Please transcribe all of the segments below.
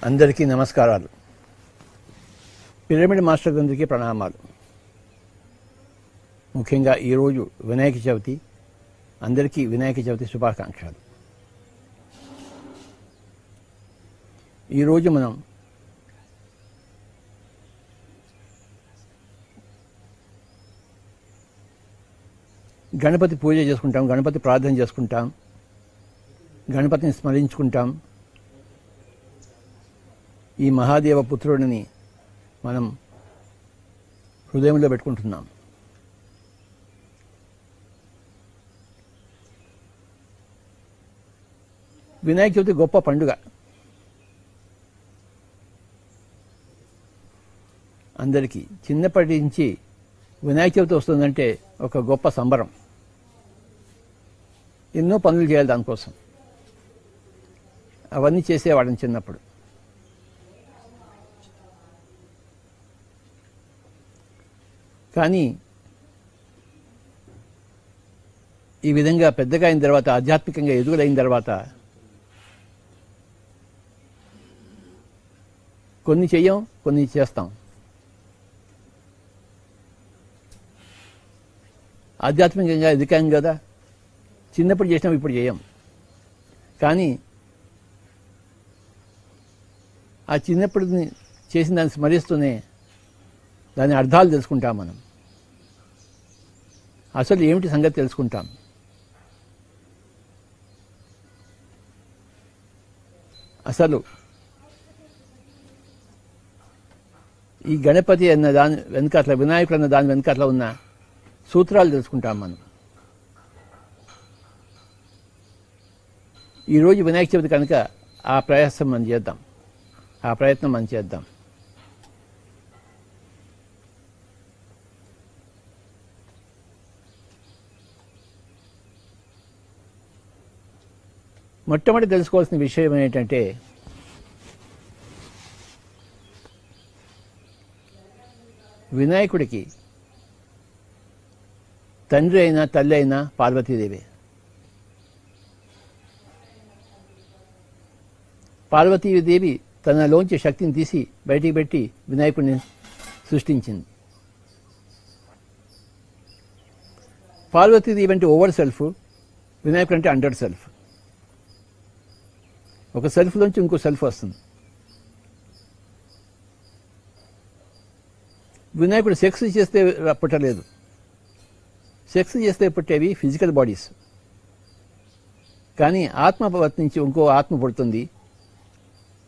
అందరికీ నమస్కారాలు. Pyramid master అందరికీ ప్రణామాలు. ముఖ్యంగా ఈరోజు వినాయక చవితి. అందరికీ వినాయక చవితి శుభాకాంక్షలు. ఈరోజు మనం గణపతి పూజ చేసుకుంటాం, గణపతి ప్రార్థన చేసుకుంటాం, గణపతిని స్మరించుకుంటాం. ఈ మహాదేవ పుత్రుడిని మనం హృదయంలో పెట్టుకుంటున్నాం. వినాయక చవితి గొప్ప పండుగ. అందరికీ చిన్నప్పటి నుంచి వినాయక చవితి వస్తుందంటే ఒక గొప్ప సంబరం. ఎన్నో పనులు చేయాలి దానికోసం. అవన్నీ చేసేవాళ్ళని చిన్నప్పుడు. కానీ ఈ విధంగా పెద్దగా అయిన తర్వాత, ఆధ్యాత్మికంగా ఎదుగుదైన తర్వాత కొన్ని చెయ్యం, కొన్ని చేస్తాం. ఆధ్యాత్మికంగా ఎదిగాం కదా, చిన్నప్పుడు చేసినాం, ఇప్పుడు చేయం. కానీ ఆ చిన్నప్పుడు చేసిన దాన్ని స్మరిస్తూనే దాని అర్థాలు తెలుసుకుంటాం. మనం అసలు ఏమిటి సంగతి తెలుసుకుంటాం. అసలు ఈ గణపతి అన్న దాని వెనకాట్ల, వినాయకుడు అన్న దాని వెనకాట్ల ఉన్న సూత్రాలు తెలుసుకుంటాం మనం. ఈరోజు వినాయక చవితి కనుక ఆ ప్రయాసం మనం చేద్దాం, ఆ ప్రయత్నం మనం చేద్దాం. మొట్టమొదటి తెలుసుకోవాల్సిన విషయం ఏంటంటే, వినాయకుడికి తండ్రి అయినా తల్లి అయినా పార్వతీదేవి. పార్వతీదేవి తనలోంచి శక్తిని తీసి బయటికి పెట్టి వినాయకుడిని సృష్టించింది. పార్వతీదేవి అంటే ఓవర్ సెల్ఫ్, వినాయకుడు అంటే అండర్ సెల్ఫ్. ఒక సెల్ఫ్లోంచి ఇంకో సెల్ఫ్ వస్తుంది. వినాయకుడు సెక్స్ చేస్తే పుట్టలేదు. సెక్స్ చేస్తే పుట్టేవి ఫిజికల్ బాడీస్. కానీ ఆత్మ నుంచి ఇంకో ఆత్మ పుడుతుంది.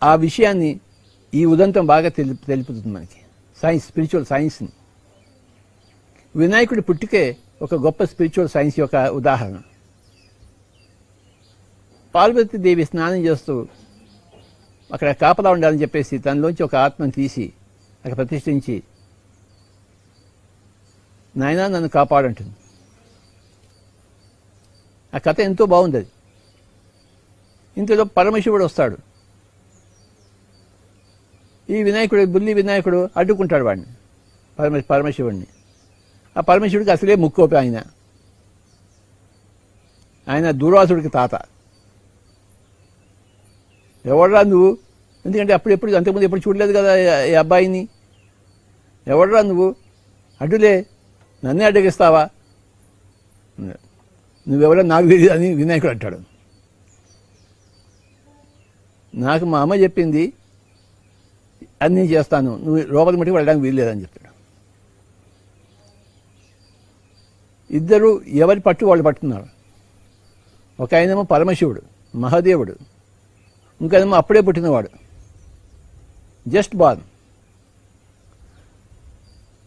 ఆ విషయాన్ని ఈ ఉదంతం బాగా తెలుపుతుంది మనకి, సైన్స్, స్పిరిచువల్ సైన్స్ని. వినాయకుడి పుట్టుకే ఒక గొప్ప స్పిరిచువల్ సైన్స్ యొక్క ఉదాహరణ. పార్వతీదేవి స్నానం చేస్తూ అక్కడ కాపలా ఉండాలని చెప్పేసి తనలోంచి ఒక ఆత్మను తీసి అక్కడ ప్రతిష్ఠించి, నాయనా నన్ను కాపాడంటుంది. ఆ కథ ఎంతో బాగుంది. అది ఇంతలో పరమశివుడు వస్తాడు. ఈ వినాయకుడు, బుల్లి వినాయకుడు అడ్డుకుంటాడు వాడిని, పరమశివుడిని. ఆ పరమశివుడికి అసలే ముక్కోపి. ఆయన దుర్వాసుడికి తాత. ఎవడరా నువ్వు? ఎందుకంటే అప్పుడెప్పుడు, అంతకుముందు ఎప్పుడు చూడలేదు కదా ఈ అబ్బాయిని. ఎవడరా నువ్వు? అడ్డులే, నన్నే అడ్డగిస్తావా? నువ్వెవరో నాకు తెలియదు అని వినాయకుడు అంటాడు. నాకు మా అమ్మ చెప్పింది, అన్నీ చేస్తాను, నువ్వు లోపల మట్టుకు వెళ్ళడానికి వీల్లేదని చెప్తాడు. ఇద్దరు ఎవరి పట్టు వాళ్ళు పట్టున్నారు. ఒక ఆయనేమో పరమశివుడు, మహాదేవుడు. ఇంకేమో అప్పుడే పుట్టినవాడు, జస్ట్ బార్న్,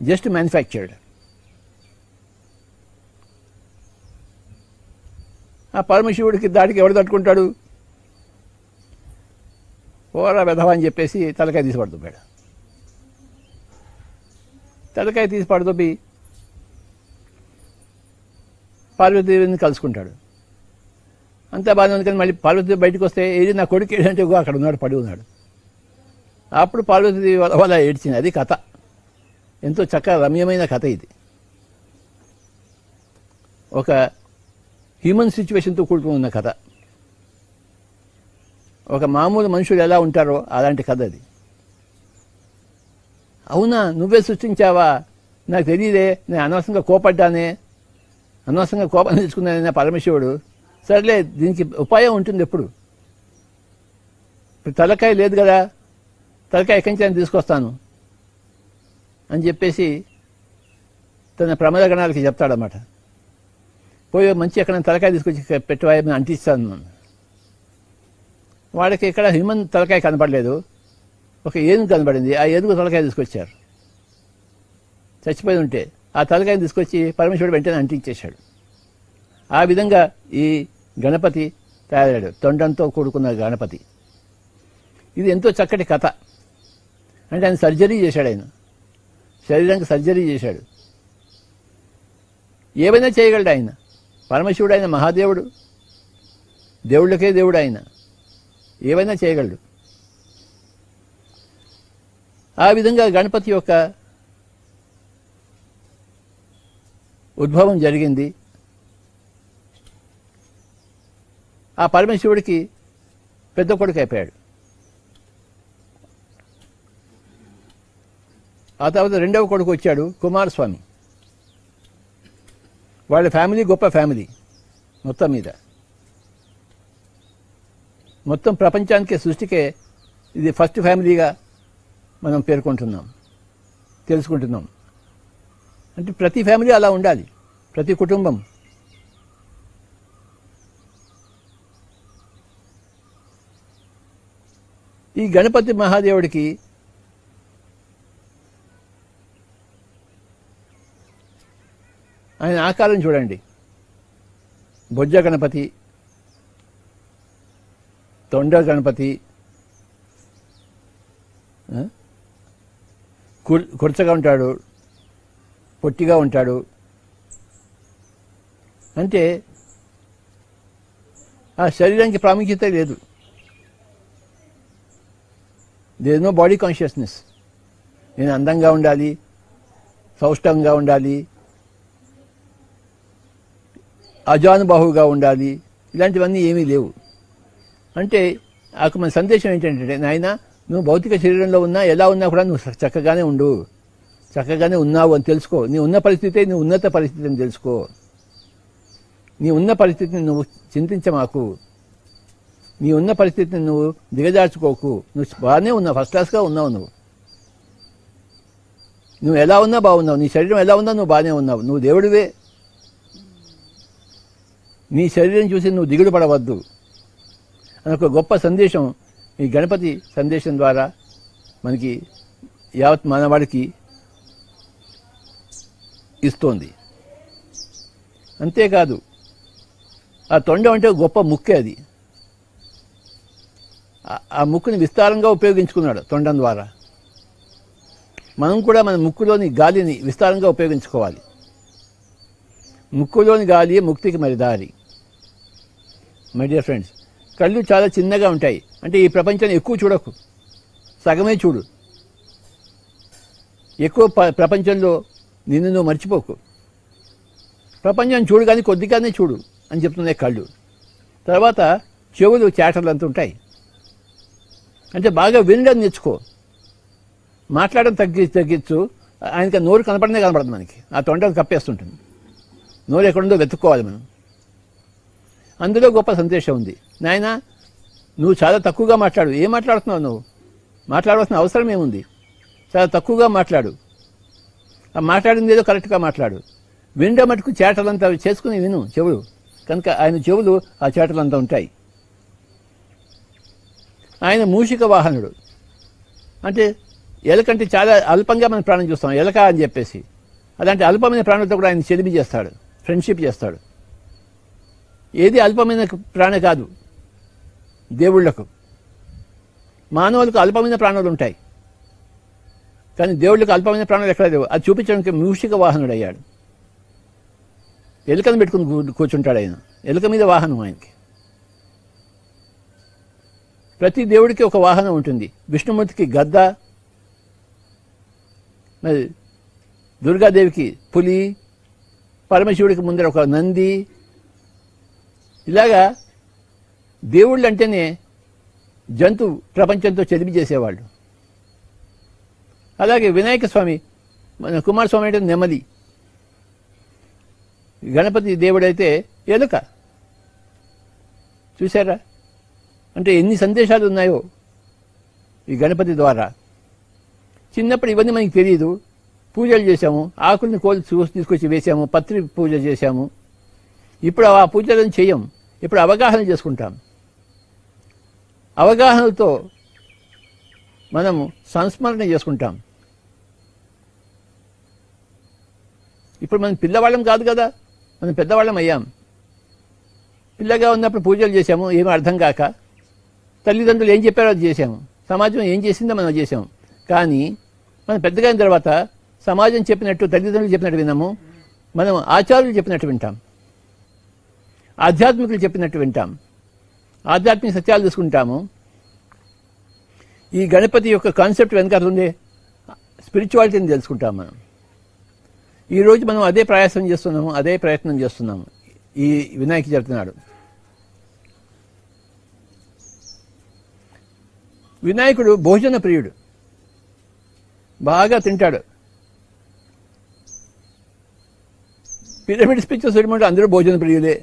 జస్ట్ మ్యానుఫ్యాక్చర్డ్. ఆ పరమశివుడికి దాటికి ఎవడు తట్టుకుంటాడు? ఓరా వెధవా అని చెప్పేసి తలకాయ తీసి పడుతున్నాడు. తలకాయ తీసి పడుతోపి పార్వతీదేవిని కలుసుకుంటాడు. అంతా బాగానే ఉంది. కానీ మళ్ళీ పార్వతీదేవి బయటకు వస్తే, ఏది నా కొడుకు ఏడంటే అక్కడ ఉన్నాడు, పడి ఉన్నాడు. అప్పుడు పార్వతీదేవి వల్ల ఏడ్చింది. అది కథ. ఎంతో చక్కగా రమ్యమైన కథ ఇది. ఒక హ్యూమన్ సిచ్యువేషన్తో కూడుకుని ఉన్న కథ. ఒక మామూలు మనుషులు ఎలా ఉంటారో అలాంటి కథ అది. అవునా, నువ్వే సృష్టించావా, నాకు తెలియదే, నేను అనవసరంగా కోపడ్డానే, అనవసరంగా కోపం తెచ్చుకున్నానే పరమశివుడు. సర్లే, దీనికి ఉపాయం ఉంటుంది ఎప్పుడు. ఇప్పుడు తలకాయ లేదు కదా, తలకాయ ఎక్కడి నుంచి తీసుకొస్తాను అని చెప్పేసి తన ప్రమాద గణాలకి చెప్తాడన్నమాట. పోయి మంచి ఎక్కడ తలకాయ తీసుకొచ్చి పెట్టివాయని అంటిస్తాను. వాళ్ళకి ఇక్కడ హ్యూమన్ తలకాయ కనపడలేదు, ఒక ఏనుగు కనబడింది. ఆ ఏనుగు తలకాయ తీసుకొచ్చారు, చచ్చిపోయి ఉంటే ఆ తలకాయని తీసుకొచ్చి పరమేశ్వరుడు వెంటనే అంటించేశాడు. ఆ విధంగా ఈ గణపతి తయారయ్యాడు, తొండంతో కూడుకున్న గణపతి. ఇది ఎంతో చక్కటి కథ. అంటే ఆయన సర్జరీ చేశాడు, ఆయన శరీరానికి సర్జరీ చేశాడు. ఏమైనా చేయగలడు ఆయన. పరమశివుడు ఆయన మహాదేవుడు, దేవుళ్ళకే దేవుడు ఆయన, ఏవైనా చేయగలడు. ఆ విధంగా గణపతి యొక్క ఉద్భవం జరిగింది. ఆ పరమశివుడికి పెద్ద కొడుకు అయిపోయాడు. ఆ తర్వాత రెండవ కొడుకు వచ్చాడు, కుమారస్వామి. వాళ్ళ ఫ్యామిలీ గొప్ప ఫ్యామిలీ. మొత్తం మీద మొత్తం ప్రపంచానికే, సృష్టికే ఇది ఫస్ట్ ఫ్యామిలీగా మనం పేర్కొంటున్నాం, తెలుసుకుంటున్నాం. అంటే ప్రతి ఫ్యామిలీ అలా ఉండాలి, ప్రతి కుటుంబం. ఈ గణపతి మహాదేవుడికి ఆయన ఆకారం చూడండి. బొజ్జ గణపతి, తొండ గణపతి, కుర్చగా ఉంటాడు, పొట్టిగా ఉంటాడు. అంటే ఆ శరీరానికి ప్రాముఖ్యత లేదు. There is no body consciousness. నేను అందంగా ఉండాలి, సౌష్టంగా ఉండాలి, అజానుబాహుగా ఉండాలి, ఇలాంటివన్నీ ఏమీ లేవు. అంటే మన సందేశం ఏంటంటే, నాయన నువ్వు భౌతిక శరీరంలో ఉన్నా ఎలా ఉన్నా కూడా నువ్వు చక్కగానే ఉండు, చక్కగానే ఉన్నావు అని తెలుసుకో. నీ ఉన్న పరిస్థితే నీ ఉన్నత పరిస్థితి అని తెలుసుకో. నీ ఉన్న పరిస్థితిని నువ్వు చింతించమాకు, నీ ఉన్న పరిస్థితిని నువ్వు దిగజార్చుకోకు. నువ్వు బాగానే ఉన్నావు, ఫస్ట్ క్లాస్గా ఉన్నావు. నువ్వు ఎలా ఉన్నా బాగున్నావు, నీ శరీరం ఎలా ఉన్నా నువ్వు బాగానే ఉన్నావు, నువ్వు దేవుడివే. నీ శరీరం చూసి నువ్వు దిగుడు పడవద్దు అని ఒక గొప్ప సందేశం ఈ గణపతి సందేశం ద్వారా మనకి యావత్ మానవాడికి ఇస్తోంది. అంతేకాదు, ఆ తొండం అంటే గొప్ప ముక్కే. అది ఆ ముక్కుని విస్తారంగా ఉపయోగించుకున్నాడు తొండం ద్వారా. మనం కూడా మన ముక్కులోని గాలిని విస్తారంగా ఉపయోగించుకోవాలి. ముక్కులోని గాలి ముక్తికి మరి దారి. మై డియర్ ఫ్రెండ్స్, కళ్ళు చాలా చిన్నగా ఉంటాయి. అంటే ఈ ప్రపంచాన్ని ఎక్కువ చూడకు, సగమే చూడు. ఎక్కువ ప్రపంచంలో నిన్ను నువ్వు మర్చిపోకు. ప్రపంచాన్ని చూడు కానీ కొద్దిగానే చూడు అని చెప్తున్నాయి కళ్ళు. తర్వాత చెవులు చేటలంత ఉంటాయి. అంటే బాగా వినడం నేర్చుకో, మాట్లాడడం తగ్గించు. ఆయనకి నోరు కనపడదు మనకి, ఆ తొండలు కప్పేస్తుంటుంది. నోరు ఎక్కడుందో వెతుక్కోవాలి మనం. అందులో గొప్ప సందేశం ఉంది. నాయన, నువ్వు చాలా తక్కువగా మాట్లాడు. ఏం మాట్లాడుతున్నావు నువ్వు? మాట్లాడవలసిన అవసరం ఏముంది? చాలా తక్కువగా మాట్లాడు. ఆ మాట్లాడింది ఏదో కరెక్ట్గా మాట్లాడు. వినడం మటుకు చేటలంతా చేసుకుని విను చెవులు. కనుక ఆయన చెవులు ఆ చేటలంతా ఉంటాయి. ఆయన మూషిక వాహనుడు. అంటే ఎలకంటే చాలా అల్పంగా మనం ప్రాణం చూస్తాం, ఎలక అని చెప్పేసి. అలాంటి అల్పమైన ప్రాణులతో కూడా ఆయన చెలిమి చేస్తాడు, ఫ్రెండ్షిప్ చేస్తాడు. ఏది అల్పమైన ప్రాణి కాదు దేవుళ్లకు. మానవులకు అల్పమైన ప్రాణులు ఉంటాయి, కానీ దేవుళ్ళకు అల్పమైన ప్రాణులు ఎక్కడ లేవు. అది చూపించడానికి మూషిక వాహనుడు అయ్యాడు. ఎలుకను పెట్టుకుని కూర్చుంటాడు ఆయన. ఎలుక మీద వాహనం ఆయనకి. ప్రతి దేవుడికి ఒక వాహనం ఉంటుంది. విష్ణుమూర్తికి గద్ద, మరి దుర్గాదేవికి పులి, పరమశివుడికి ముందర ఒక నంది. ఇలాగా దేవుళ్ళు అంటేనే జంతు ప్రపంచంతో చెలిమి చేసేవాళ్ళు. అలాగే వినాయక స్వామి, మన కుమారస్వామి అంటే నెమ్మది, గణపతి దేవుడైతే ఎలుక. చూసారా అంటే ఎన్ని సందేశాలు ఉన్నాయో ఈ గణపతి ద్వారా. చిన్నప్పుడు ఇవన్నీ మనకి తెలియదు, పూజలు చేశాము, ఆకుల్ని తీసుకొచ్చి వేసాము, పత్రి పూజ చేశాము. ఇప్పుడు ఆ పూజలను చేయం, ఇప్పుడు అవగాహన చేసుకుంటాం. అవగాహనతో మనము సంస్మరణ చేసుకుంటాం. ఇప్పుడు మనం పిల్లవాళ్ళం కాదు కదా, మనం పెద్దవాళ్ళం అయ్యాం. పిల్లగా ఉన్నప్పుడు పూజలు చేశాము, ఏమీ అర్థం కాక. తల్లిదండ్రులు ఏం చెప్పారో అది చేశాము, సమాజం ఏం చేసిందో మనం చేసాము. కానీ మనం పెద్దగా అయిన తర్వాత సమాజం చెప్పినట్టు, తల్లిదండ్రులు చెప్పినట్టు విన్నాము, మనం ఆచార్యులు చెప్పినట్టు వింటాం, ఆధ్యాత్మికులు చెప్పినట్టు వింటాం, ఆధ్యాత్మిక సత్యాలు తీసుకుంటాము. ఈ గణపతి యొక్క కాన్సెప్ట్ వెనకాల ఉంది స్పిరిచువాలిటీని తెలుసుకుంటాం మనం. ఈరోజు మనం అదే ప్రయాసం చేస్తున్నాము, అదే ప్రయత్నం చేస్తున్నాము ఈ వినాయక చవితి నాడు. వినాయకుడు భోజన ప్రియుడు, బాగా తింటాడు. పిరమిడ్ పిక్చర్స్ చూడమంటే అందరూ భోజన ప్రియులే.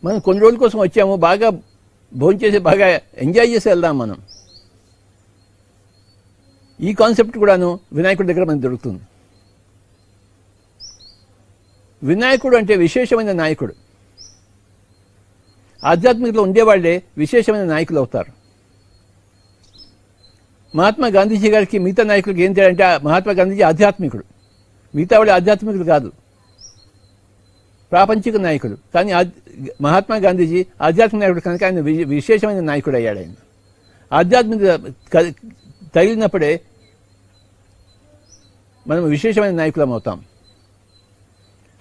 మనం కొన్ని రోజుల కోసం వచ్చాము, బాగా భోజనం చేసి బాగా ఎంజాయ్ చేసి వెళ్దాం మనం. ఈ కాన్సెప్ట్ కూడాను వినాయకుడి దగ్గర మనకు దొరుకుతుంది. వినాయకుడు అంటే విశేషమైన నాయకుడు. ఆధ్యాత్మికతలో ఉండేవాళ్లే విశేషమైన నాయకులు అవుతారు. మహాత్మా గాంధీజీ గారికి మిగతా నాయకులకి ఏం తేడా అంటే, మహాత్మా గాంధీజీ ఆధ్యాత్మికుడు, మిగతా వాళ్ళు ఆధ్యాత్మికులు కాదు, ప్రాపంచిక నాయకుడు. కానీ మహాత్మా గాంధీజీ ఆధ్యాత్మిక నాయకుడు కనుక ఆయన విశేషమైన నాయకుడు అయ్యాడు. ఆయన ఆధ్యాత్మిక తగిలినప్పుడే మనం విశేషమైన నాయకులం అవుతాం.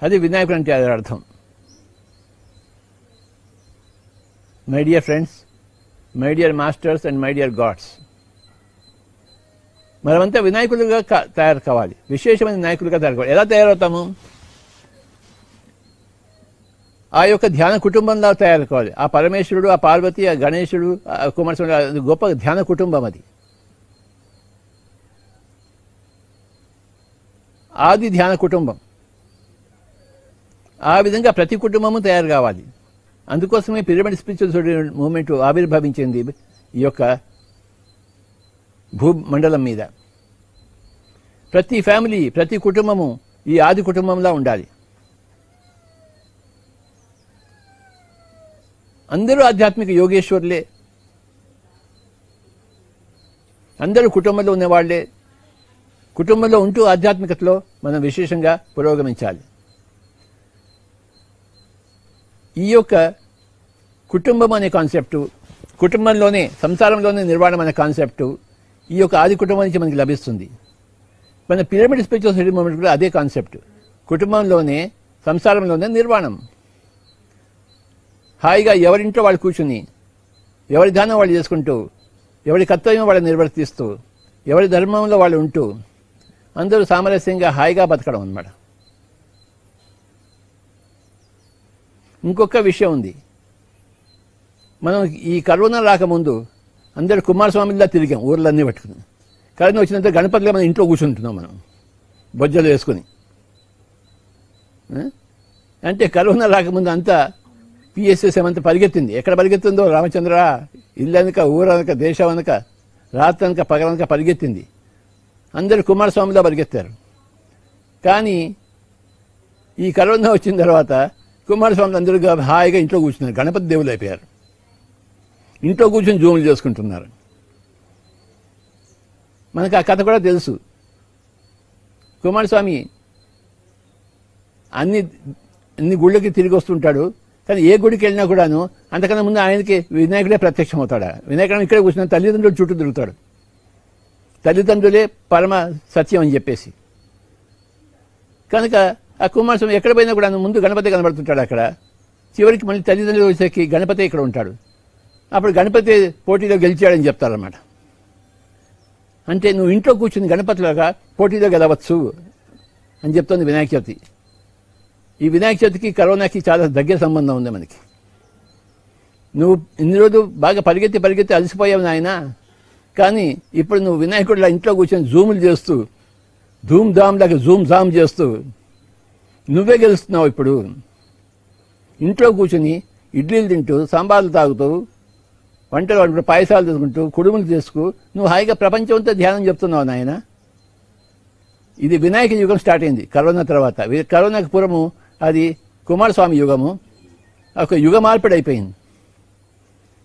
అది వినాయకుడు అంటే అది అర్థం. My dear friends, my dear masters and my dear God's, మనమంతా వినాయకులుగా తయారు కావాలి, విశేషమైన నాయకులుగా తయారు కావాలి. ఎలా తయారవుతాము? ఆ యొక్క ధ్యాన కుటుంబంలో తయారు కావాలి. ఆ పరమేశ్వరుడు, ఆ పార్వతి, ఆ గణేశుడు, ఆ కుమారస్వామి గొప్ప ధ్యాన కుటుంబం. అది ఆది ధ్యాన కుటుంబం. ఆ విధంగా ప్రతి కుటుంబము తయారు కావాలి. అందుకోసమే పిరమిడ్ స్పిరిచువల్ మూవ్మెంట్ ఆవిర్భవించింది ఈ యొక్క భూమండలం మీద. ప్రతి ఫ్యామిలీ, ప్రతి కుటుంబము ఈ ఆది కుటుంబంలా ఉండాలి. అందరూ ఆధ్యాత్మిక యోగేశ్వరులే, అందరూ కుటుంబంలో ఉన్నవాళ్లే. కుటుంబంలో ఉంటూ ఆధ్యాత్మికతలో మనం విశేషంగా పురోగమించాలి. ఈ యొక్క కుటుంబం అనే కాన్సెప్టు, కుటుంబంలోనే, సంసారంలోనే నిర్వాణం అనే కాన్సెప్టు ఈ యొక్క ఆది కుటుంబం నుంచి మనకి లభిస్తుంది. మన పిరమిడ్ స్పిరిచువల్ స్టడీ మూవ్మెంట్ కూడా అదే కాన్సెప్ట్. కుటుంబంలోనే, సంసారంలోనే నిర్వాణం. హాయిగా ఎవరింట్లో వాళ్ళు కూర్చుని, ఎవరి ధ్యానం వాళ్ళు చేసుకుంటూ, ఎవరి కర్తవ్యం వాళ్ళు నిర్వర్తిస్తూ, ఎవరి ధర్మంలో వాళ్ళు ఉంటూ, అందరూ సామరస్యంగా హాయిగా బతకడం అన్నమాట. ఇంకొక విషయం ఉంది. మనం ఈ కరోనా రాకముందు అందరూ కుమారస్వామిలా తిరిగాం ఊర్లన్నీ పట్టుకుని. కరోనా వచ్చినంత గణపతిగా మనం ఇంట్లో కూర్చుంటున్నాం, మనం బొజ్జలు వేసుకుని. అంటే కరోనా రాకముందు అంతా పిఎస్ఎస్ఎం అంతా పరిగెత్తింది. ఎక్కడ పరిగెత్తుందో రామచంద్ర, ఇల్లు అనక, ఊరనక, దేశం అనక, రాత్రనక, పగలనక పరిగెత్తింది. అందరూ కుమారస్వామిలా పరిగెత్తారు. కానీ ఈ కరోనా వచ్చిన తర్వాత కుమారస్వామి అందరూ హాయిగా ఇంట్లో కూర్చున్నారు, గణపతి దేవులు అయిపోయారు. ఇంట్లో కూర్చొని జూములు చేసుకుంటున్నారు. మనకు ఆ కథ కూడా తెలుసు. కుమారస్వామి అన్ని గుళ్ళకి తిరిగి వస్తుంటాడు. కానీ ఏ గుడికి వెళ్ళినా కూడాను అంతకన్నా ముందు ఆయనకి వినాయకుడే ప్రత్యక్షం అవుతాడు. వినాయకుడు ఇక్కడే కూర్చున్న తల్లిదండ్రులు చుట్టూ తిరుగుతాడు. తల్లిదండ్రులే పరమ సత్యం అని చెప్పేసి. కనుక ఆ కుమారస్వామి ఎక్కడ పోయినా కూడా ముందు గణపతి కనబడుతుంటాడు. అక్కడ చివరికి మళ్ళీ తల్లిదండ్రులు వచ్చేకి గణపతి ఇక్కడ ఉంటాడు. అప్పుడు గణపతి పోటీలో గెలిచాడని చెప్తారన్నమాట. అంటే నువ్వు ఇంట్లో కూర్చుని గణపతిలాగా పోటీలో గెలవచ్చు అని చెప్తోంది వినాయక చవితి. ఈ వినాయక చవితికి కరోనాకి చాలా దగ్గర సంబంధం ఉంది మనకి. నువ్వు ఇన్ని రోజు బాగా పరిగెత్తి అలసిపోయావు నాయన, కానీ ఇప్పుడు నువ్వు వినాయకుడిలా ఇంట్లో కూర్చొని జూములు చేస్తూ ధూమ్ ధామ్ లాగా జూమ్ ధామ్ చేస్తూ నువ్వే గెలుస్తున్నావు. ఇప్పుడు ఇంట్లో కూర్చొని ఇడ్లీలు తింటూ సాంబార్లు తాగుతూ వంటలు వండుతూ పాయసాలు తీసుకుంటూ కుడుములు చేసుకు నువ్వు హాయిగా ప్రపంచంతో ధ్యానం చెప్తున్నావు నాయన. ఇది వినాయక యుగం స్టార్ట్ అయింది కరోనా తర్వాత. కరోనాకి పూర్వము అది కుమారస్వామి యుగము, ఒక యుగ మార్పిడి అయిపోయింది.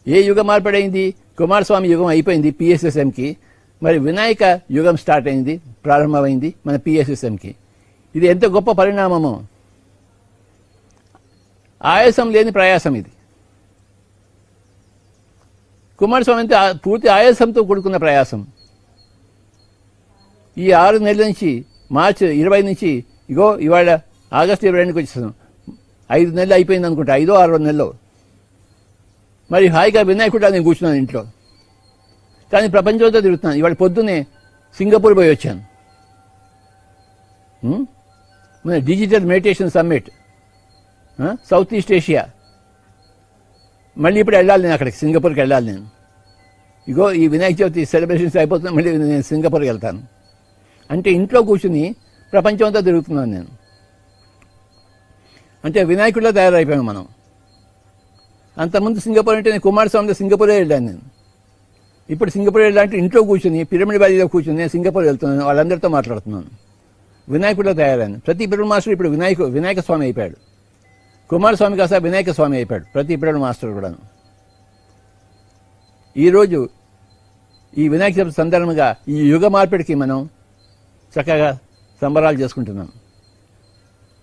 ఏ యుగ మార్పిడి అయింది? కుమారస్వామి యుగం అయిపోయింది పిఎస్ఎస్ఎంకి. మరి వినాయక యుగం స్టార్ట్ అయింది, ప్రారంభమైంది మన పిఎస్ఎస్ఎంకి. ఇది ఎంత గొప్ప పరిణామమో. ఆయాసం లేని ప్రయాసం ఇది. కుమారస్వామి అంటే పూర్తి ఆయాసంతో కూడుకున్న ప్రయాసం. ఈ 6 నెలల నుంచి మార్చి 20 నుంచి ఇగో ఇవాళ ఆగస్టు 22కి వచ్చేసాం. 5 నెలలు అయిపోయింది అనుకుంటా, 5ో 6ో నెలలో. మరి హాయిగా వినాయకుడు నేను కూర్చున్నాను ఇంట్లో, కానీ ప్రపంచంతో తిరుగుతున్నాను. ఇవాళ పొద్దున్నే సింగపూర్ పోయి వచ్చాను. మన digital meditation summit south east Asia. మళ్ళీ ఇప్పుడు వెళ్ళాలి నేను అక్కడికి, సింగపూర్కి వెళ్ళాలి నేను. ఇగో ఈ వినాయక చవితి సెలబ్రేషన్స్ అయిపోతున్నా, మళ్ళీ నేను సింగపూర్కి వెళ్తాను. అంటే ఇంట్లో కూర్చుని ప్రపంచంతో తిరుగుతున్నాను నేను. అంటే వినాయకుడిలో తయారైపోయాను మనం. అంతకుముందు సింగపూర్ అంటే నేను కుమారస్వామిలో సింగపూరే వెళ్ళాను నేను. ఇప్పుడు సింగపూర్ వెళ్ళాలంటే ఇంట్లో కూర్చుని పిరమిడ్ వ్యాలీలో కూర్చుని నేను సింగపూర్ వెళ్తున్నాను, వాళ్ళందరితో మాట్లాడుతున్నాను. వినాయకుడిలో తయారైన ప్రతి పిరమిడ్ మాస్టర్ ఇప్పుడు వినాయక స్వామి అయిపోయాడు. కుమారస్వామి కాస్త వినాయక స్వామి అయిపోయాడు ప్రతి పిరమిడ్ మాస్టర్ కూడాను. ఈరోజు ఈ వినాయక చవితి సందర్భంగా ఈ యుగ మార్పిడికి మనం చక్కగా సంబరాలు చేసుకుంటున్నాం.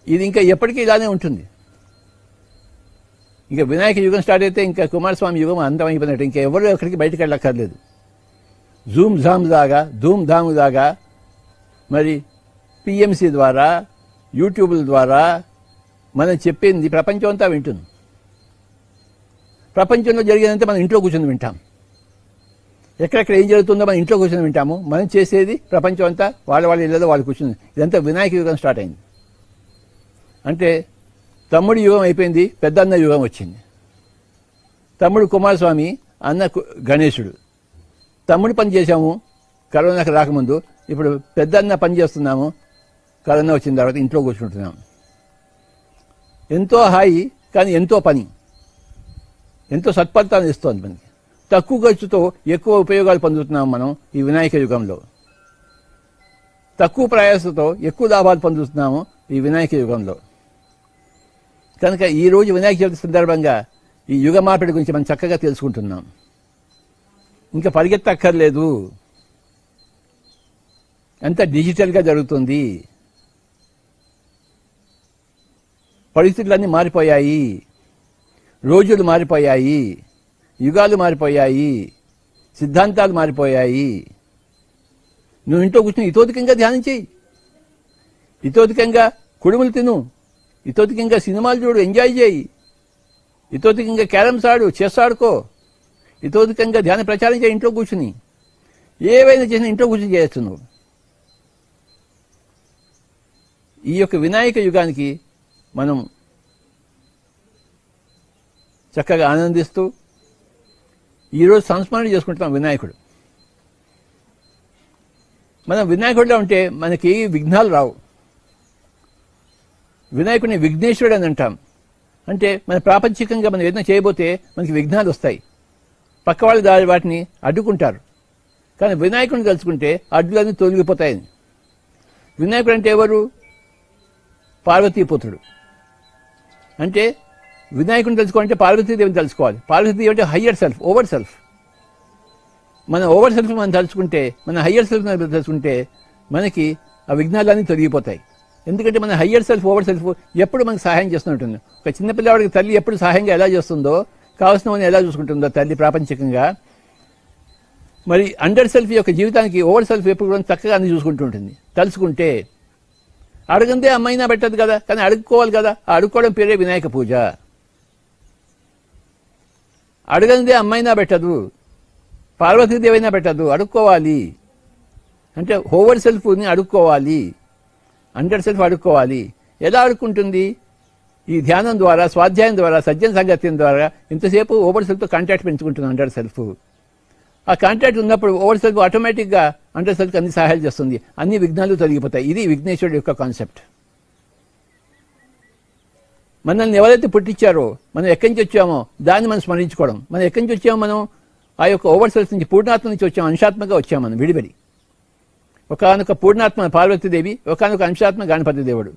ఇది ఇంకా ఎప్పటికీ ఇలానే ఉంటుంది. ఇంకా వినాయక యుగం స్టార్ట్ అయితే ఇంకా కుమారస్వామి యుగం అంతమైపోయినట్టు. ఇంకా ఎవరు ఎక్కడికి బయటకు వెళ్ళక్కర్లేదు. జూమ్ ఝామ్ దాగా ధూమ్ ధామ్ దాగా మరి పిఎంసి ద్వారా యూట్యూబ్ల ద్వారా మనం చెప్పింది ప్రపంచం అంతా వింటుంది. ప్రపంచంలో జరిగేదంతా మనం ఇంట్లో కూర్చొని వింటాం. ఎక్కడెక్కడ ఏం జరుగుతుందో మనం ఇంట్లో కూర్చొని వింటాము. మనం చేసేది ప్రపంచం అంతా వాళ్ళ ఇళ్ళలో వాళ్ళు కూర్చుని. ఇదంతా వినాయక యుగం స్టార్ట్ అయింది. అంటే తమ్ముడి యుగం అయిపోయింది, పెద్దన్న యుగం వచ్చింది. తమ్ముడు కుమారస్వామి, అన్న గణేశుడు. తమ్ముడు పని చేశాము కరోనాకి రాకముందు, ఇప్పుడు పెద్దన్న పని చేస్తున్నాము కరోనా వచ్చిన తర్వాత ఇంట్లో కూర్చుంటున్నాము. ఎంతో హాయి, కానీ ఎంతో పని, ఎంతో సత్ఫలితాన్ని ఇస్తోంది మనకి. తక్కువ ఖర్చుతో ఎక్కువ ఉపయోగాలు పొందుతున్నాం మనం ఈ వినాయక యుగంలో. తక్కువ ప్రయాసంతో ఎక్కువ లాభాలు పొందుతున్నాము ఈ వినాయక యుగంలో. కనుక ఈరోజు వినాయక చవితి సందర్భంగా ఈ యుగ మార్పిడి గురించి మనం చక్కగా తెలుసుకుంటున్నాం. ఇంకా పరిగెత్తక్కర్లేదు, అంతా డిజిటల్గా జరుగుతుంది. పరిస్థితులన్నీ మారిపోయాయి, రోజులు మారిపోయాయి, యుగాలు మారిపోయాయి, సిద్ధాంతాలు మారిపోయాయి. నువ్వు ఇంట్లో కూర్చొని ఇతోధికంగా ధ్యానం చేయి, ఇతోధికంగా కుడుములు తిను, ఇతోధికంగా సినిమాలు చూడు, ఎంజాయ్ చేయి, ఇతోధికంగా క్యారమ్స్ ఆడు, చెస్ ఆడుకో, ఇతోధికంగా ధ్యాన ప్రచారం చేయి. ఇంట్లో కూర్చుని ఏవైనా చేసినా ఇంట్లో కూర్చొని చేయొచ్చు నువ్వు. ఈ యొక్క వినాయక యుగానికి మనం చక్కగా ఆనందిస్తూ ఈరోజు సంస్మరణ చేసుకుంటున్నాం వినాయకుడు. మనం వినాయకుడిలో ఉంటే మనకి విఘ్నాలు రావు. వినాయకుడిని విఘ్నేశ్వరుడు అని అంటాం. అంటే మన ప్రాపంచికంగా మనం ఏదైనా చేయబోతే మనకి విఘ్నాలు వస్తాయి, పక్క వాళ్ళ దారి వాటిని అడ్డుకుంటారు. కానీ వినాయకుడిని తలుచుకుంటే అడ్డులన్నీ తొలగిపోతాయని. వినాయకుడు అంటే ఎవరు? పార్వతీపుత్రుడు. అంటే వినాయకుడిని తెలుసుకోవాలంటే పార్వతీదేవిని తెలుసుకోవాలి. పార్వతీదేవి అంటే హయ్యర్ సెల్ఫ్, ఓవర్ సెల్ఫ్. మన ఓవర్ సెల్ఫ్ మనం తలుచుకుంటే, మన హయ్యర్ సెల్ఫ్ తెలుసుకుంటే మనకి ఆ విఘ్నాలన్నీ తొలగిపోతాయి. ఎందుకంటే మన హయ్యర్ సెల్ఫ్, ఓవర్ సెల్ఫ్ ఎప్పుడు మనకు సహాయం చేస్తుంటుంది. ఒక చిన్నపిల్లవాడికి తల్లి ఎప్పుడు సహాయంగా ఎలా చేస్తుందో, కావాల్సినవన్నీ ఎలా చూసుకుంటుందో తల్లి ప్రాపంచికంగా, మరి అండర్ సెల్ఫ్ యొక్క జీవితానికి ఓవర్ సెల్ఫ్ ఎప్పుడు కూడా చక్కగా అన్ని చూసుకుంటూ ఉంటుంది. తలుచుకుంటే అడగందే అమ్మైనా పెట్టదు కదా, కానీ అడుక్కోవాలి కదా. ఆ అడుక్కోవడం పేరే వినాయక పూజ. అడగందే అమ్మైనా పెట్టదు, పార్వతీదేవైనా పెట్టదు, అడుక్కోవాలి. అంటే ఓవర్ సెల్ఫ్ని అడుక్కోవాలి, అండర్ సెల్ఫ్ అడుక్కోవాలి. ఎలా అడుక్కుంటుంది? ఈ ధ్యానం ద్వారా, స్వాధ్యాయం ద్వారా, సజ్జన సాంగత్యం ద్వారా ఇంతసేపు ఓవర్ సెల్ఫ్తో కాంటాక్ట్ పెంచుకుంటున్నాం. అండర్ సెల్ఫ్ ఆ కాంటాక్ట్ ఉన్నప్పుడు ఓవర్ సెల్ఫ్ ఆటోమేటిక్గా అండర్ సెల్ఫ్కి అన్ని సహాయాలు చేస్తుంది, అన్ని విఘ్నాలు తొలగిపోతాయి. ఇది విఘ్నేశ్వరుడు యొక్క కాన్సెప్ట్. మనల్ని ఎవరైతే పుట్టించారో, మనం ఎక్కడి నుంచి వచ్చామో దాన్ని మనం స్మరించుకోవడం. మనం ఎక్కడి నుంచి వచ్చామో, మనం ఆ యొక్క ఓవర్ సెల్ఫ్ నుంచి, పూర్ణాత్మ నుంచి వచ్చాము, అంశాత్మగా వచ్చాము. మనం విడిబడి ఒకనొక పూర్ణాత్మ పార్వతీదేవి, ఒకనొక అంశాత్మ గణపతి దేవుడు.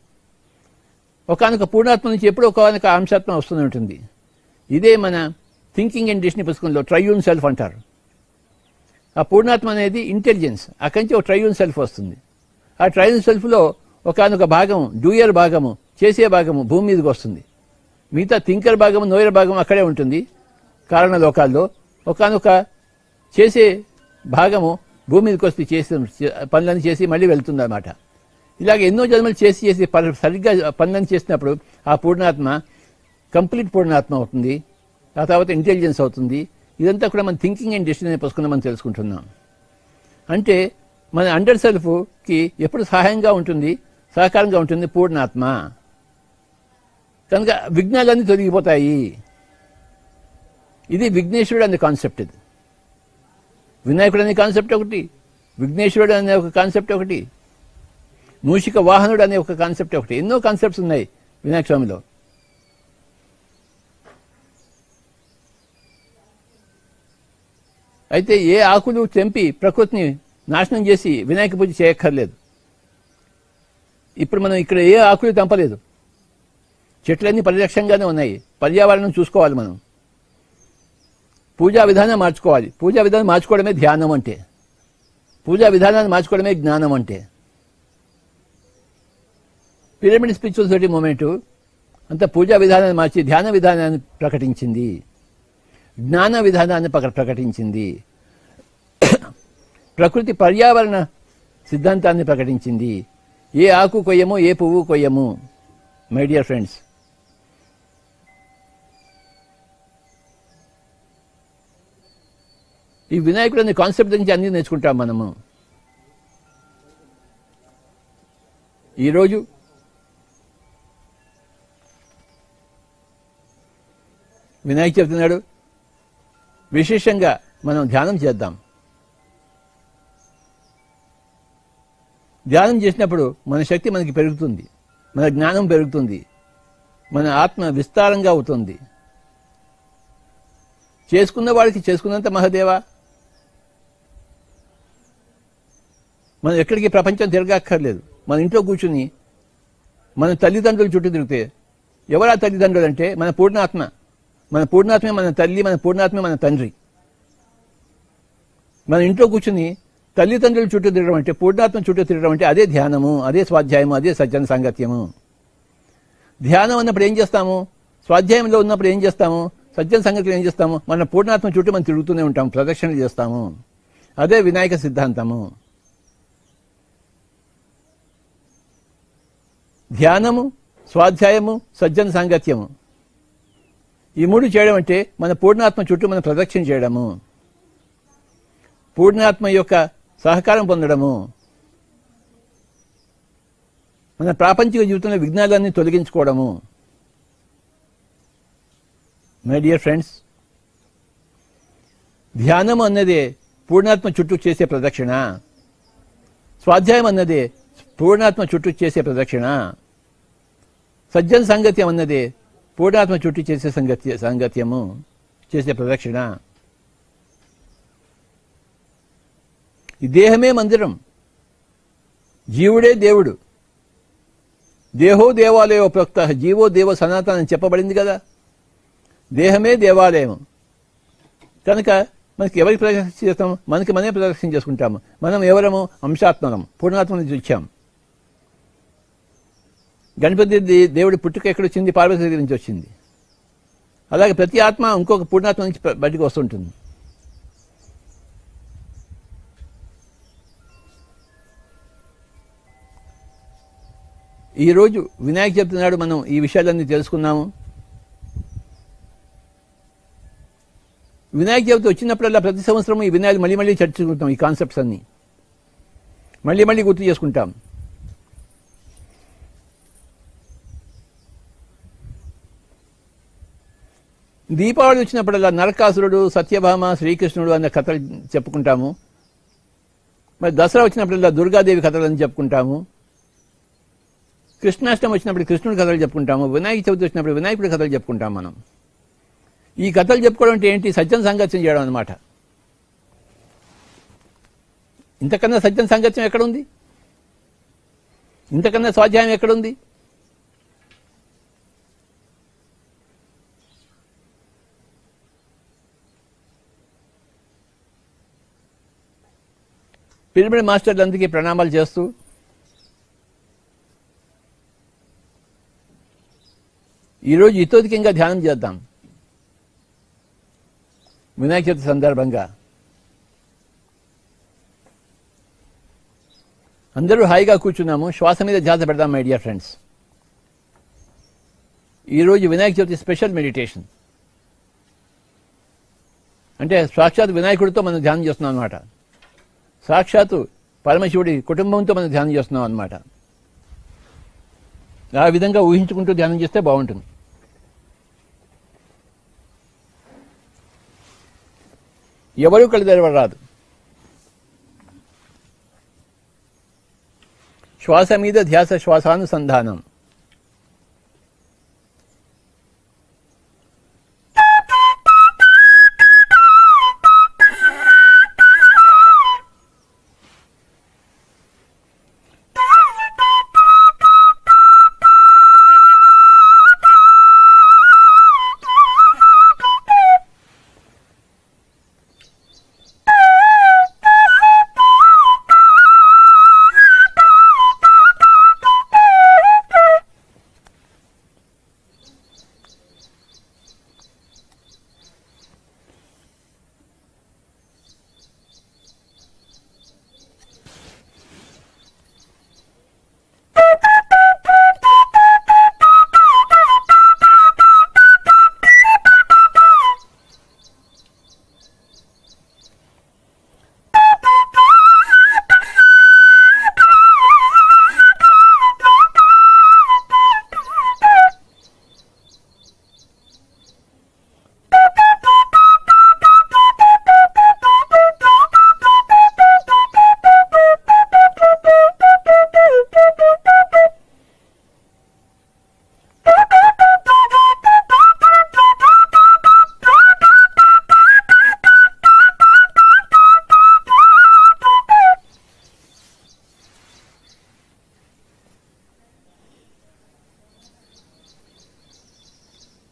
ఒకనొక పూర్ణాత్మ నుంచి ఎప్పుడు ఒకనొక అంశాత్మ వస్తూనే ఉంటుంది. ఇదే మన థింకింగ్ అండ్ డిక్షనరీ పుస్తకంలో ట్రయూన్ సెల్ఫ్ అంటారు. ఆ పూర్ణాత్మ అనేది ఇంటెలిజెన్స్, అక్కడి నుంచి ఒక ట్రయూన్ సెల్ఫ్ వస్తుంది. ఆ ట్రయూన్ సెల్ఫ్లో ఒకనొక భాగం, డూయర్ భాగము, చేసే భాగము భూమి మీదకి వస్తుంది. మిగతా థింకర్ భాగము, నోయర్ భాగం అక్కడే ఉంటుంది కారణ లోకాల్లో. ఒకనొక చేసే భాగము భూమి మీదకి వస్తే చేసే పనులను చేసి మళ్ళీ వెళ్తుంది అన్నమాట. ఇలాగ ఎన్నో జన్మలు చేసి సరిగ్గా పనులను చేసినప్పుడు ఆ పూర్ణాత్మ కంప్లీట్ పూర్ణాత్మ అవుతుంది. ఆ తర్వాత ఇంటెలిజెన్స్ అవుతుంది. ఇదంతా కూడా మన థింకింగ్ అండ్ డెస్టినీ పుస్తకంలో మనం తెలుసుకుంటున్నాం. అంటే మన అండర్ సెల్ఫ్కి ఎప్పుడు సహాయంగా ఉంటుంది, సహకారంగా ఉంటుంది పూర్ణాత్మ. కనుక విఘ్నాలన్నీ తొలగిపోతాయి. ఇది విఘ్నేశ్వరుడు అనే కాన్సెప్ట్. ఇది వినాయకుడు అనే కాన్సెప్ట్ ఒకటి, విఘ్నేశ్వరుడు అనే ఒక కాన్సెప్ట్ ఒకటి, మూషిక వాహనుడు అనే ఒక కాన్సెప్ట్ ఒకటి. ఎన్నో కాన్సెప్ట్స్ ఉన్నాయి వినాయక స్వామిలో. అయితే ఏ ఆకులు తెంపి ప్రకృతిని నాశనం చేసి వినాయక పూజ చేయక్కర్లేదు. ఇప్పుడు మనం ఇక్కడ ఏ ఆకులు తెంపలేదు, చెట్లన్నీ పరిరక్షంగానే ఉన్నాయి. పర్యావరణం చూసుకోవాలి మనం. పూజా విధానం మార్చుకోవాలి. పూజా విధానం మార్చుకోవడమే ధ్యానం అంటే. పూజా విధానాన్ని మార్చుకోవడమే జ్ఞానం అంటే. పిరమిడ్ స్పిరిచువల్ సొసైటీ మూమెంట్ అంత పూజా విధానాన్ని మార్చి ధ్యాన విధానాన్ని ప్రకటించింది, జ్ఞాన విధానాన్ని ప్రకటించింది, ప్రకృతి పర్యావరణ సిద్ధాంతాన్ని ప్రకటించింది. ఏ ఆకు కొయ్యము, ఏ పువ్వు కొయ్యము. మై డియర్ ఫ్రెండ్స్, ఈ వినాయకుడు అనే కాన్సెప్ట్ నుంచి అన్నీ నేర్చుకుంటాం మనము. ఈరోజు వినాయక చవితి నాడు విశేషంగా మనం ధ్యానం చేద్దాం. ధ్యానం చేసినప్పుడు మన శక్తి మనకి పెరుగుతుంది, మన జ్ఞానం పెరుగుతుంది, మన ఆత్మ విస్తారంగా అవుతుంది. చేసుకున్న వాడికి చేసుకున్నంత మహాదేవా. మనం ఎక్కడికి ప్రపంచం తిరగక్కర్లేదు. మన ఇంట్లో కూర్చుని మన తల్లిదండ్రుల చుట్టూ తిరిగితే, ఎవరా తల్లిదండ్రులు అంటే మన పూర్ణాత్మ. మన పూర్ణాత్మే మన తల్లి, మన పూర్ణాత్మే మన తండ్రి. మన ఇంట్లో కూర్చుని తల్లిదండ్రుల చుట్టూ తిరగడం అంటే, పూర్ణాత్మ చుట్టూ తిరగడం అంటే అదే ధ్యానము, అదే స్వాధ్యాయము, అదే సజ్జన సాంగత్యము. ధ్యానం అన్నప్పుడు ఏం చేస్తాము? స్వాధ్యాయంలో ఉన్నప్పుడు ఏం చేస్తాము? సజ్జన సంగత్యం ఏం చేస్తాము? మన పూర్ణాత్మ చుట్టూ మనం తిరుగుతూనే ఉంటాము, ప్రదక్షిణలు చేస్తాము. అదే వినాయక సిద్ధాంతము. ధ్యానము, స్వాధ్యాయము, సజ్జన సాంగత్యము, ఈ మూడు చేయడం అంటే మన పూర్ణాత్మ చుట్టూ మనం ప్రదక్షిణ చేయడము, పూర్ణాత్మ యొక్క సహకారం పొందడము, మన ప్రాపంచిక జీవితంలో విఘ్నాలన్నీ తొలగించుకోవడము. మై డియర్ ఫ్రెండ్స్, ధ్యానం అన్నదే పూర్ణాత్మ చుట్టూ చేసే ప్రదక్షిణ, స్వాధ్యాయం అన్నదే పూర్ణాత్మ చుట్టూ చేసే ప్రదక్షిణ, సజ్జన సాంగత్యం అన్నదే పూర్ణాత్మ చుట్టూ చేసే సాంగత్యము, చేసే ప్రదక్షిణ. ఈ దేహమే మందిరం, జీవుడే దేవుడు. దేహో దేవాలయో ప్రోక్త జీవో దేవ సనాతన అని చెప్పబడింది కదా. దేహమే దేవాలయం. కనుక మనకి ఎవరికి ప్రదక్షిణ చేస్తాము? మనకి మనమే ప్రదక్షిణ చేసుకుంటాము. మనం ఎవరము? అంశాత్మకం, పూర్ణాత్మ నుంచి వచ్చాం. గణపతి దేవుడి పుట్టుక ఎక్కడొచ్చింది? పార్వతీ దగ్గర నుంచి వచ్చింది. అలాగే ప్రతి ఆత్మ ఇంకొక పూర్ణాత్మ నుంచి బయటకు వస్తుంటుంది. ఈరోజు వినాయక చవితి నాడు మనం ఈ విషయాలన్నీ తెలుసుకున్నాము. వినాయక చవితి వచ్చినప్పుడల్లా ప్రతి సంవత్సరం ఈ వినాయకులు మళ్ళీ మళ్ళీ చర్చించుకుంటాం. ఈ కాన్సెప్ట్స్ అన్నీ మళ్ళీ మళ్ళీ గుర్తు చేసుకుంటాం. దీపావళి వచ్చినప్పుడల్లా నరకాసురుడు, సత్యభామ, శ్రీకృష్ణుడు అన్న కథలు చెప్పుకుంటాము. మరి దసరా వచ్చినప్పుడల్లా దుర్గాదేవి కథలు అని చెప్పుకుంటాము. కృష్ణాష్టమి వచ్చినప్పుడు కృష్ణుడి కథలు చెప్పుకుంటాము. వినాయక చవితి వచ్చినప్పుడు వినాయకుడి కథలు చెప్పుకుంటాం మనం. ఈ కథలు చెప్పుకోవడం అంటే ఏంటి? సత్యం సాంగత్యం చేయడం అన్నమాట. ఇంతకన్నా సత్యం సాంగత్యం ఎక్కడుంది? ఇంతకన్నా స్వాధ్యాయం ఎక్కడుంది? పిరమిడ్ మాస్టర్లందరికీ ప్రణామాలు చేస్తూ ఈరోజు ఇతోధికంగా ధ్యానం చేద్దాం. వినాయక చవితి సందర్భంగా అందరూ హాయిగా కూర్చున్నాము. శ్వాస మీద ధ్యాస పెడదాం మై డియర్ ఫ్రెండ్స్. ఈరోజు వినాయక చవితి స్పెషల్ మెడిటేషన్. అంటే సాక్షాత్ వినాయకుడితో మనం ధ్యానం చేస్తున్నాం అనమాట. సాక్షాత్తు పరమశివుడి కుటుంబంతో మనం ధ్యానం చేస్తున్నాం అనమాట. ఆ విధంగా ఊహించుకుంటూ ధ్యానం చేస్తే బాగుంటుంది. ఎవరూ కళ్ళు తెరవరాదు. శ్వాస మీద ధ్యాస, శ్వాసానుసంధానం.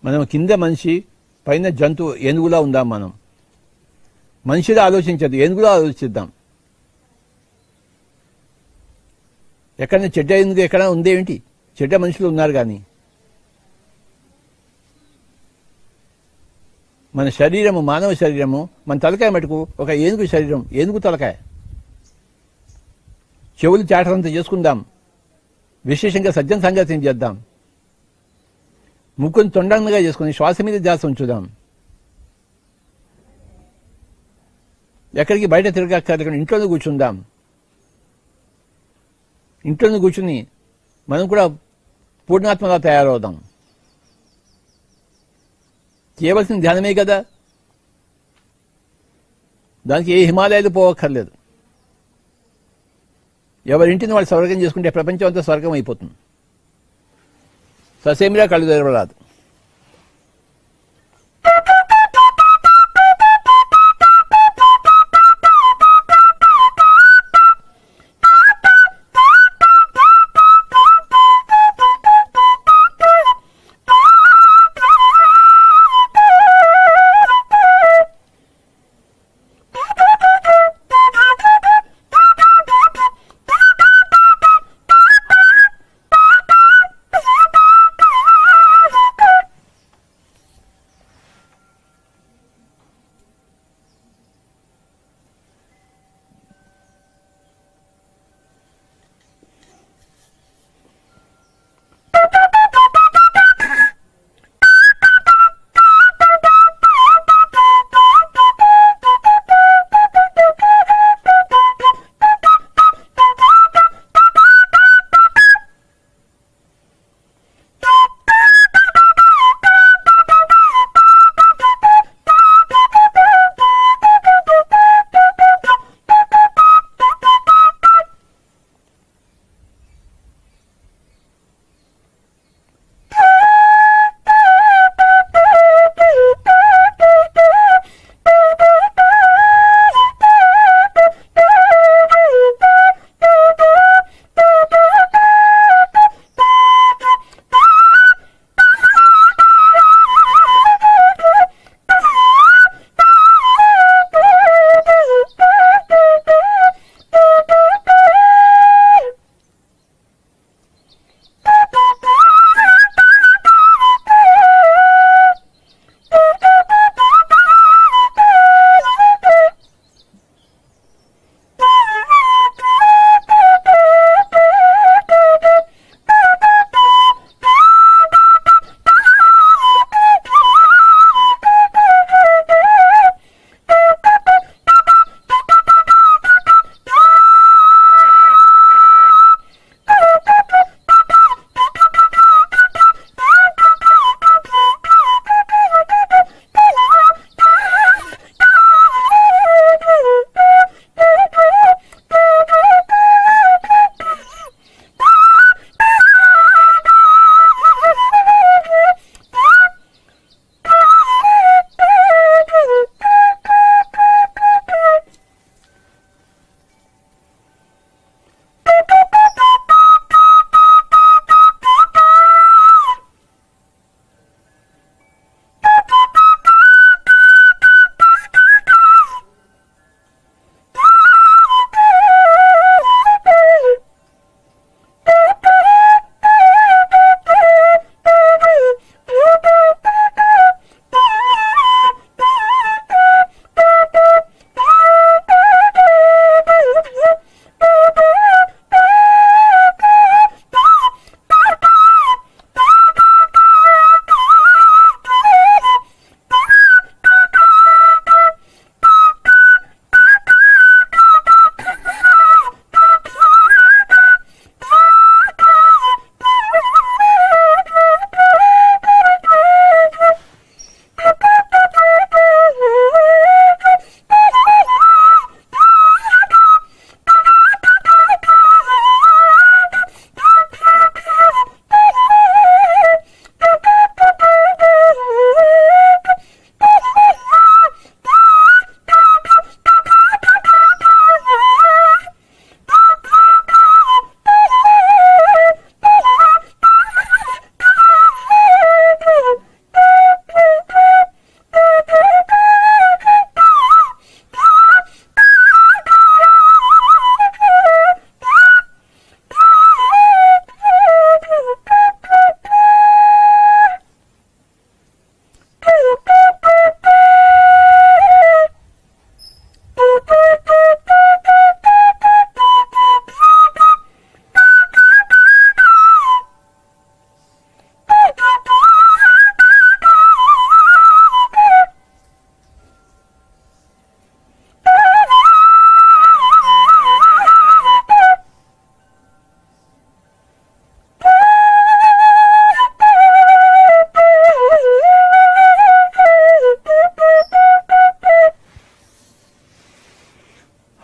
మనం కింద మనిషి, పైన జంతువు, ఏనుగులా ఉందాం. మనం మనిషిలా ఆలోచించదు, ఏనుగులా ఆలోచిద్దాం. ఎక్కడైనా చెడ్డ ఏనుగు ఎక్కడ ఉందేమిటి? చెడ్డ మనుషులు ఉన్నారు. కానీ మన శరీరము, మానవ శరీరము, మన తలకాయ మటుకు ఒక ఏనుగు శరీరం, ఏనుగు తలకాయ. చెవులు చాటలంతా చేసుకుందాం. విశేషంగా సజ్జన సంగత్యం చేద్దాం. ముక్కును తొండంగా చేసుకుని శ్వాస మీద ధ్యాస ఉంచుదాం. ఎక్కడికి బయట తిరగక్కర్లేకుండా ఇంట్లోనే కూర్చుందాం. ఇంట్లోనే కూర్చుని మనం కూడా పూర్ణాత్మగా తయారవుదాం. చేయవలసిన ధ్యానమే కదా. దానికి ఏ హిమాలయాలు పోవక్కర్లేదు. ఎవరింటిని వాళ్ళు స్వర్గం చేసుకుంటే ప్రపంచం అంతా స్వర్గం అయిపోతుంది. ససేమిరా కళ్ళు తెరవరాదు.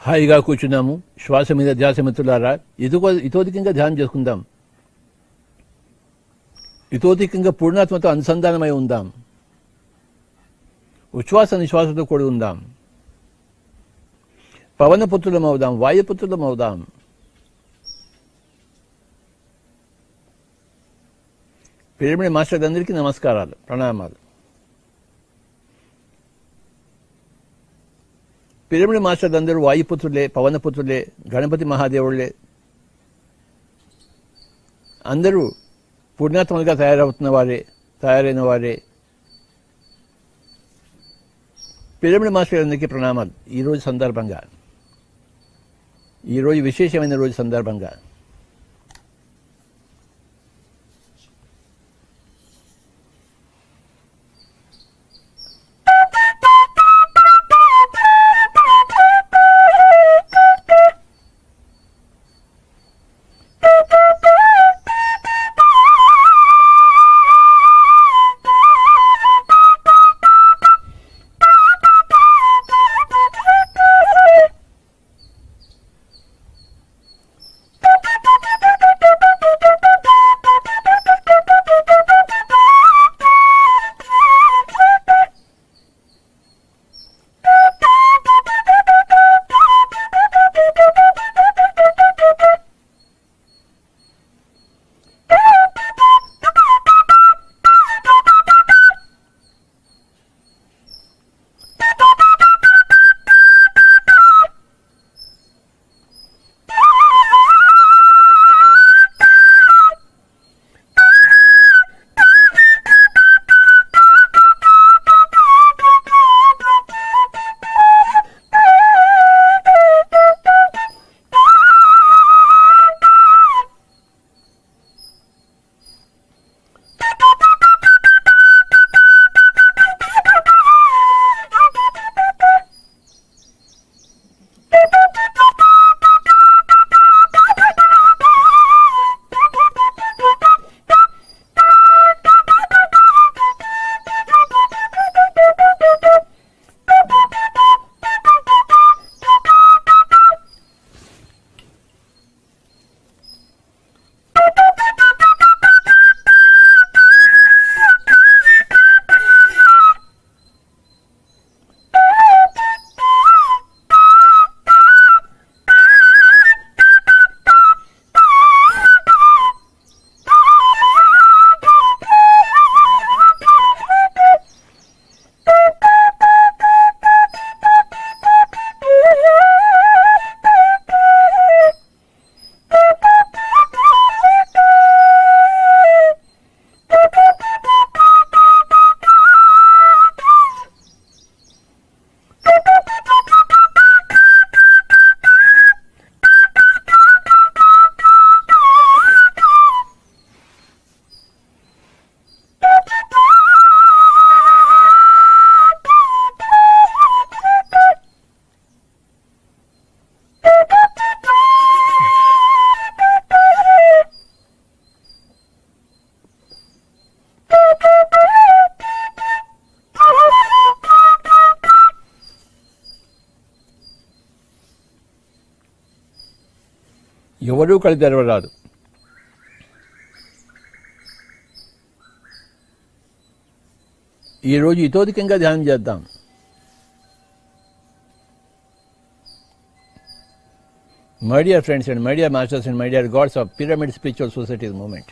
హాయిగా కూర్చున్నాము. శ్వాస మీద ధ్యాస మిత్రులారా. ఇతోధికంగా ధ్యానం చేసుకుందాం. ఇతోధికంగా పూర్ణాత్మతో అనుసంధానమై ఉందాం. ఉచ్ఛ్వాస నిశ్వాసతో కూడి ఉందాం. పవనపుత్రులం అవుదాం, వాయుపుత్రులం అవుదాం. పిరమిడ్ మాస్టర్లందరికీ నమస్కారాలు, ప్రణామాలు. పిరమిడ్ మాస్టర్లందరూ వాయుపుత్రులే, పవనపుత్రులే, గణపతి మహాదేవుళ్లే. అందరూ పూర్ణాత్మలుగా తయారైన వారే. పిరమిడ్ మాస్టర్లందరికీ ప్రణామాలు. ఈరోజు విశేషమైన రోజు సందర్భంగా ఎవరూ కళ్ళు తెరవరాదు. ఈరోజు ఇతోధికంగా ధ్యానం చేద్దాం. My dear friends and my dear masters and my dear gods of Pyramid Spiritual Society's movement.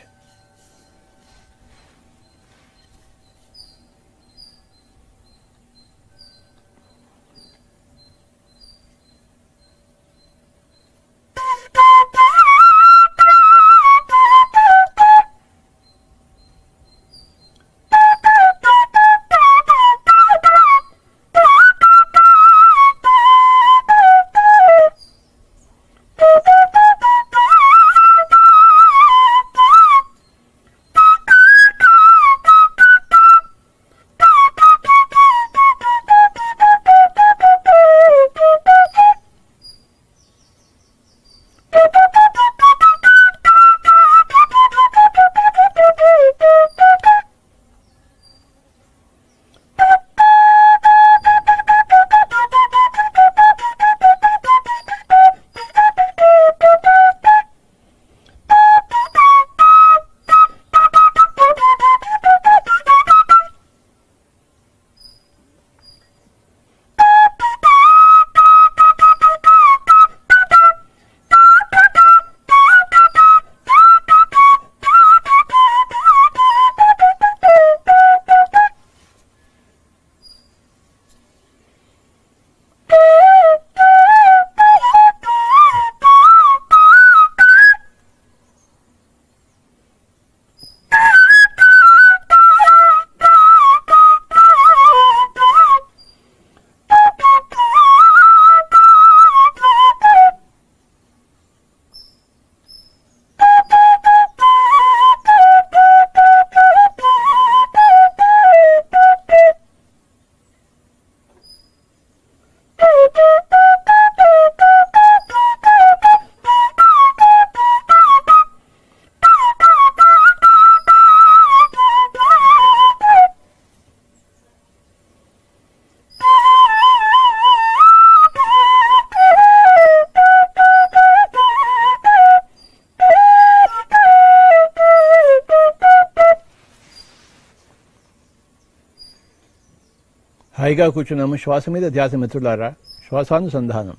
హాయిగా కూర్చున్నాము. శ్వాస మీద ధ్యాస మిత్రులారా. శ్వాసానుసంధానం.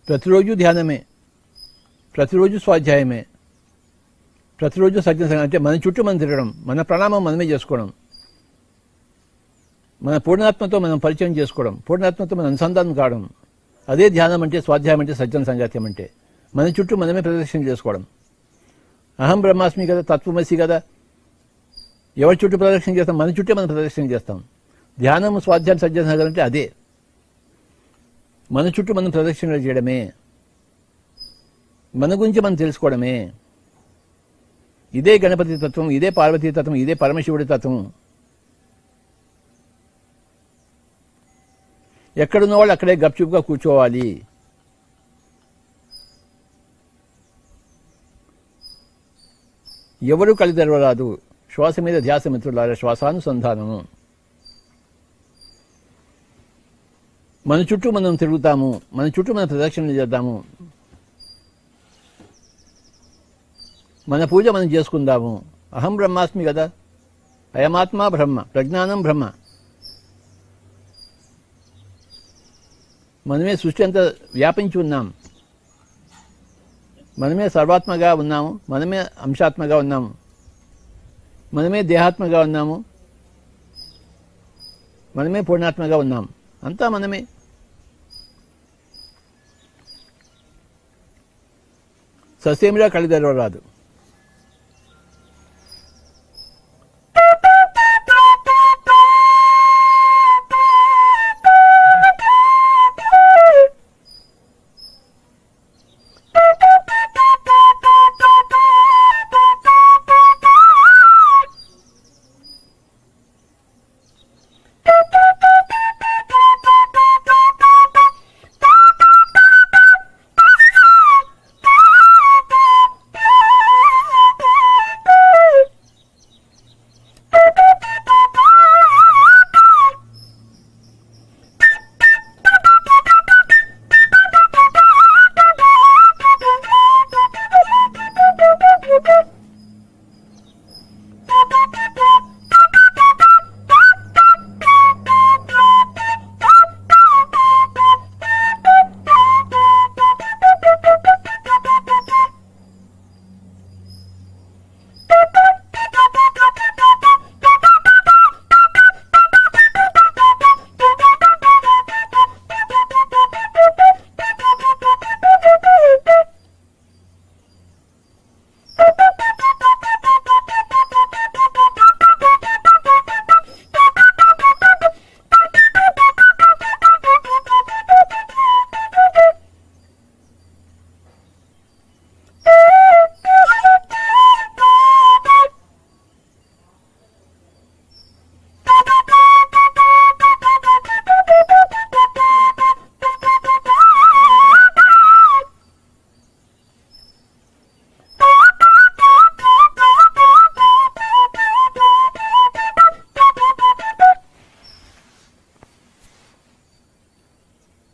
ప్రతిరోజు ధ్యానమే, ప్రతిరోజు స్వాధ్యాయమే, ప్రతిరోజు సజ్జన సంఘం. అంటే మన చుట్టూ మనం తిరగడం, మన ప్రణామం మనమే చేసుకోవడం, మన పూర్ణాత్మతో మనం పరిచయం చేసుకోవడం, పూర్ణాత్మతో మనం అనుసంధానం కావడం. అదే ధ్యానం అంటే, స్వాధ్యాయం అంటే, సజ్జన సంగాత్యం అంటే. మన చుట్టూ మనమే ప్రదర్శన చేసుకోవడం. అహం బ్రహ్మాస్మి కదా, తత్వమసి కదా, ఎవరి చుట్టూ ప్రదర్శన చేస్తాం? మన చుట్టే మనం ప్రదర్శన చేస్తాం. ధ్యానం, స్వాధ్యాయం, సజ్జన సంగతి అంటే అదే. మన చుట్టూ మనం ప్రదక్షిణలు చేయడమే, మన గురించి మనం తెలుసుకోవడమే. ఇదే గణపతి తత్వం, ఇదే పార్వతీ తత్వం, ఇదే పరమశివుడి తత్వం. ఎక్కడున్న వాళ్ళు అక్కడే గప్చుప్గా కూర్చోవాలి. ఎవరు కళ్ళు తెరవరాదు. శ్వాస మీద ధ్యాస మిత్రులారా. శ్వాసానుసంధానము. మన చుట్టూ మనం తిరుగుతాము, మన చుట్టూ మనం ప్రదక్షిణలు చేద్దాము, మన పూజ మనం చేసుకుందాము. అహం బ్రహ్మాస్మి కదా, అయమాత్మా బ్రహ్మ, ప్రజ్ఞానం బ్రహ్మ. మనమే సృష్టి అంతా వ్యాపించి ఉన్నాం, మనమే సర్వాత్మగా ఉన్నాము, మనమే అంశాత్మగా ఉన్నాము, మనమే దేహాత్మగా ఉన్నాము, మనమే పూర్ణాత్మగా ఉన్నాం. అంతా మనమే. ససేమిరా కళ్ళు తెరవరాదు.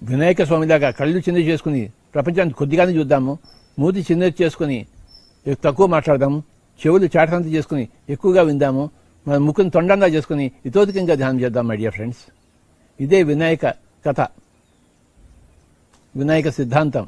వినాయక స్వామిలాగా కళ్ళు చిన్న చేసుకుని ప్రపంచాన్ని కొద్దిగానే చూద్దాము, మూతి చిన్న చేసుకుని తక్కువ మాట్లాడదాము, చెవులు చాటంత చేసుకుని ఎక్కువగా విందాము, మన ముక్కును తొండంగా చేసుకుని ఇతోధికంగా ధ్యానం చేద్దాం. మై డియర్ ఫ్రెండ్స్, ఇదే వినాయక కథ, వినాయక సిద్ధాంతం.